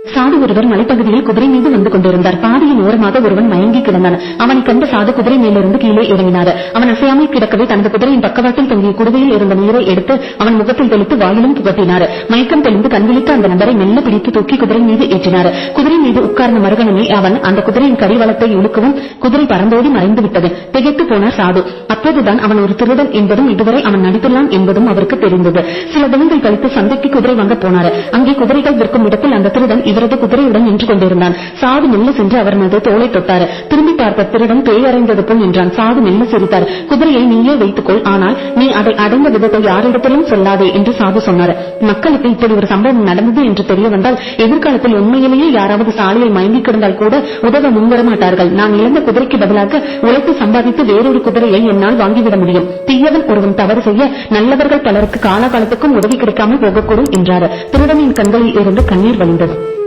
சாது ஒருவர் மலைப்பகுதியில் குதிரை மீது வந்து கொண்டிருந்தார். பாதையின் ஓரமாக ஒருவன் மயங்கி கிடந்தான். அவனை கண்ட சாது குதிரை மேலிருந்து கீழே இறங்கினார். அவன் அசையாமல் கிடக்கவே தனது குதிரையின் பக்கவாட்டில் தொங்கிய குடுவையில் இருந்த நீரை எடுத்து அவன் முகத்தில் தெளித்து வாயிலும் புகட்டினார். மயக்கம் தெளிந்து கண்விழித்து அந்த நபரை மெல்ல பிடித்து தூக்கி குதிரை மீது ஏற்றினார். குதிரை மீது உட்கார்ந்த மறுகணமே அவன் அந்த குதிரையின் கடிவளத்தை இழுக்கவும் குதிரை பறந்தோடி மறைந்து விட்டது. திகைத்து போனார் சாது. அப்போதுதான் அவன் ஒரு திருடன் என்பதும் இதுவரை அவன் நடித்துள்ளான் என்பதும் அவருக்கு தெரிந்தது. சில தினங்கள் கழித்து சந்தைக்கு குதிரை வாங்க போனார். அங்கே குதிரைகள் விற்கும் இடத்தில் அந்த திருடன் இவரது குதிரையுடன் நின்று கொண்டிருந்தான். சாது மெல்ல சென்று அவர் மீது தோளை தொட்டார். திரும்பி பார்த்த திருடன் பேய் அறைந்தது போல் நின்றான். சாது மெல்ல சிரித்தார். குதிரையை நீயே வைத்துக்கொள், ஆனால் நீ அதை அடைந்த விதத்தை யாரிடத்திலும் சொல்லாதே என்று சாது சொன்னார். மக்களுக்கு இப்படி ஒரு சம்பவம் நடந்தது என்று தெரிய வந்தால் எதிர்காலத்தில் உண்மையிலேயே யாராவது சாலையில் மயங்கி கிடந்தால் கூட உதவ முன்வர மாட்டார்கள். நான் இழந்த குதிரைக்கு பதிலாக உழைத்து சம்பாதித்து வேறொரு குதிரையை என்னால் வாங்கிவிட முடியும். தீயவன் ஒருவன் தவறு செய்ய நல்லவர்கள் பலருக்கு காலகாலத்துக்கும் உதவி கிடைக்காமல் போகக்கூடும் என்றார். திருடனின் கண்களில் இருந்து கண்ணீர் வழிந்தது.